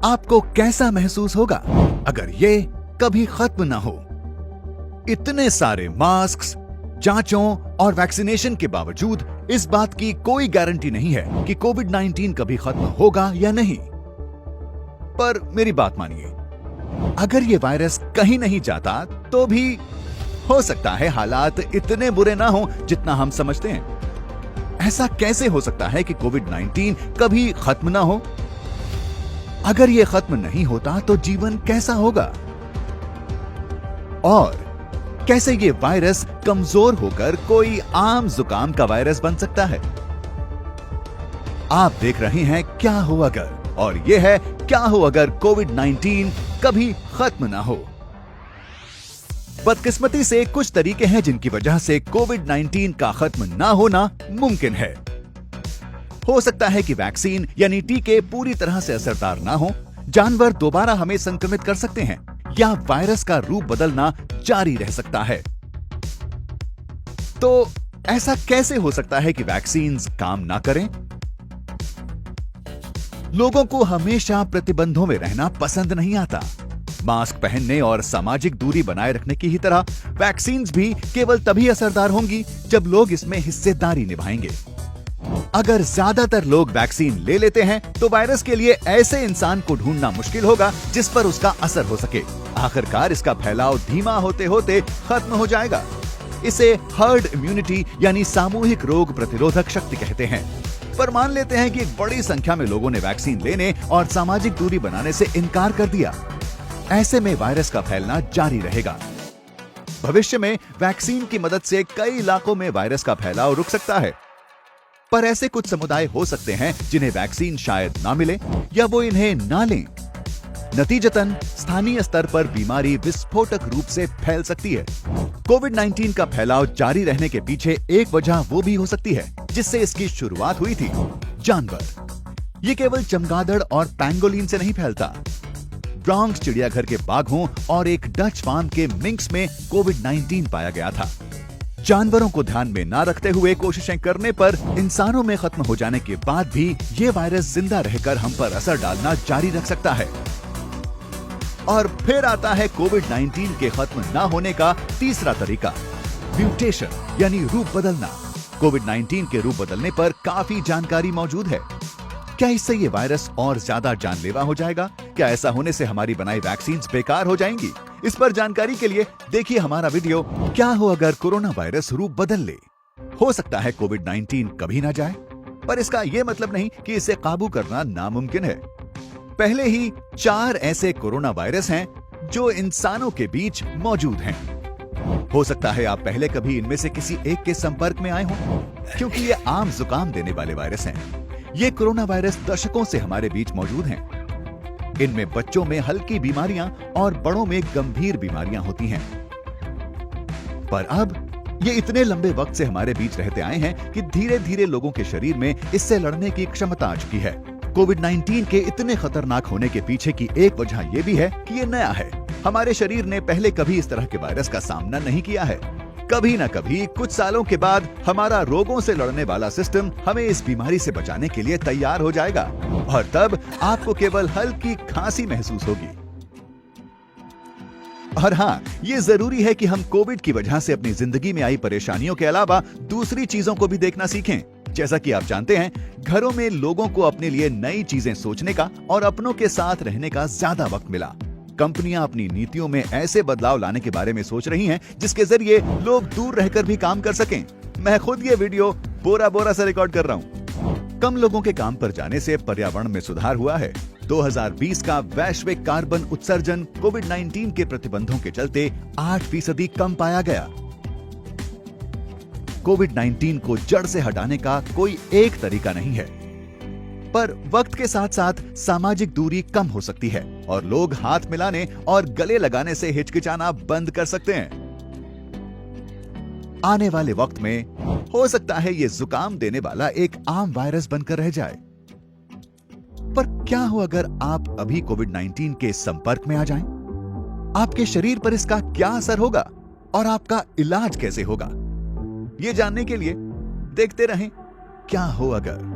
आपको कैसा महसूस होगा अगर ये कभी खत्म ना हो? इतने सारे मास्क, जांचों और वैक्सीनेशन के बावजूद इस बात की कोई गारंटी नहीं है कि कोविड-19 कभी खत्म होगा या नहीं। पर मेरी बात मानिए, अगर ये वायरस कहीं नहीं जाता तो भी हो सकता है हालात इतने बुरे ना हो जितना हम समझते हैं। ऐसा कैसे हो सकता है कि कोविड-19 कभी खत्म ना हो? अगर ये खत्म नहीं होता तो जीवन कैसा होगा? और कैसे ये वायरस कमजोर होकर कोई आम जुकाम का वायरस बन सकता है? आप देख रहे हैं क्या हो अगर, और ये है क्या हो अगर कोविड-19 कभी खत्म ना हो। बदकिस्मती से कुछ तरीके हैं जिनकी वजह से कोविड-19 का खत्म ना होना मुमकिन है। हो सकता है कि वैक्सीन यानी टीके पूरी तरह से असरदार ना हो, जानवर दोबारा हमें संक्रमित कर सकते हैं, या वायरस का रूप बदलना जारी रह सकता है। तो ऐसा कैसे हो सकता है कि वैक्सीन काम ना करें? लोगों को हमेशा प्रतिबंधों में रहना पसंद नहीं आता। मास्क पहनने और सामाजिक दूरी बनाए रखने की ही तरह वैक्सीन भी केवल तभी असरदार होंगी जब लोग इसमें हिस्सेदारी निभाएंगे। अगर ज्यादातर लोग वैक्सीन ले लेते हैं तो वायरस के लिए ऐसे इंसान को ढूंढना मुश्किल होगा जिस पर उसका असर हो सके। आखिरकार इसका फैलाव धीमा होते होते खत्म हो जाएगा। इसे हर्ड इम्यूनिटी यानी सामूहिक रोग प्रतिरोधक शक्ति कहते हैं। पर मान लेते हैं कि एक बड़ी संख्या में लोगों ने वैक्सीन लेने और सामाजिक दूरी बनाने से इनकार कर दिया। ऐसे में वायरस का फैलना जारी रहेगा। भविष्य में वैक्सीन की मदद से कई इलाकों में वायरस का फैलाव रुक सकता है, पर ऐसे कुछ समुदाय हो सकते हैं जिन्हें वैक्सीन शायद ना मिले या वो इन्हें ना लें। नतीजतन स्थानीय स्तर पर बीमारी विस्फोटक रूप से फैल सकती है। कोविड-19 का फैलाव जारी रहने के पीछे एक वजह वो भी हो सकती है जिससे इसकी शुरुआत हुई थी, जानवर। ये केवल चमगादड़ और पैंगोलिन से नहीं फैलता। ब्रॉन्क्स चिड़ियाघर के बाघों और एक डच फार्म के मिंक्स में कोविड-19 पाया गया था। जानवरों को ध्यान में ना रखते हुए कोशिशें करने पर इंसानों में खत्म हो जाने के बाद भी ये वायरस जिंदा रहकर हम पर असर डालना जारी रख सकता है। और फिर आता है कोविड-19 के खत्म ना होने का तीसरा तरीका, म्यूटेशन यानी रूप बदलना। कोविड-19 के रूप बदलने पर काफी जानकारी मौजूद है। क्या इससे ये वायरस और ज्यादा जानलेवा हो जाएगा? क्या ऐसा होने से हमारी बनाई वैक्सीन बेकार हो जाएंगी? इस पर जानकारी के लिए देखिए हमारा वीडियो, क्या हो अगर कोरोना वायरस रूप बदल ले। हो सकता है कोविड-19 कभी ना जाए, पर इसका यह मतलब नहीं कि इसे काबू करना नामुमकिन है। पहले ही 4 ऐसे कोरोना वायरस हैं जो इंसानों के बीच मौजूद हैं। हो सकता है आप पहले कभी इनमें से किसी एक के संपर्क में आए हों, क्योंकि ये आम जुकाम देने वाले वायरस हैं। ये कोरोना वायरस दशकों से हमारे बीच मौजूद हैं। इनमें बच्चों में हल्की बीमारियां और बड़ों में गंभीर बीमारियां होती हैं। पर अब ये इतने लंबे वक्त से हमारे बीच रहते आए हैं कि धीरे धीरे लोगों के शरीर में इससे लड़ने की क्षमता आ चुकी है। कोविड-19 के इतने खतरनाक होने के पीछे की एक वजह यह भी है कि ये नया है। हमारे शरीर ने पहले कभी इस तरह के वायरस का सामना नहीं किया है। कभी न कभी कुछ सालों के बाद हमारा रोगों से लड़ने वाला सिस्टम हमें इस बीमारी से बचाने के लिए तैयार हो जाएगा, और तब आपको केवल हल्की खांसी महसूस होगी। और हाँ, ये जरूरी है कि हम कोविड की वजह से अपनी जिंदगी में आई परेशानियों के अलावा दूसरी चीजों को भी देखना सीखें। जैसा कि आप जानते हैं, घरों में लोगों को अपने लिए नई चीजें सोचने का और अपनों के साथ रहने का ज्यादा वक्त मिला। कंपनियां अपनी नीतियों में ऐसे बदलाव लाने के बारे में सोच रही हैं जिसके जरिए लोग दूर रहकर भी काम कर सकें। मैं खुद ये वीडियो बोरा बोरा से रिकॉर्ड कर रहा हूं। कम लोगों के काम पर जाने से पर्यावरण में सुधार हुआ है। 2020 का वैश्विक कार्बन उत्सर्जन कोविड-19 के प्रतिबंधों के चलते 8% कम पाया गया। कोविड-19 को जड़ से हटाने का कोई एक तरीका नहीं है, पर वक्त के साथ साथ सामाजिक दूरी कम हो सकती है और लोग हाथ मिलाने और गले लगाने से हिचकिचाना बंद कर सकते हैं। आने वाले वक्त में हो सकता है ये जुकाम देने वाला एक आम वायरस बनकर रह जाए। पर क्या हो अगर आप अभी कोविड-19 के संपर्क में आ जाएं? आपके शरीर पर इसका क्या असर होगा और आपका इलाज कैसे होगा? ये जानने के लिए देखते रहें क्या हो अगर।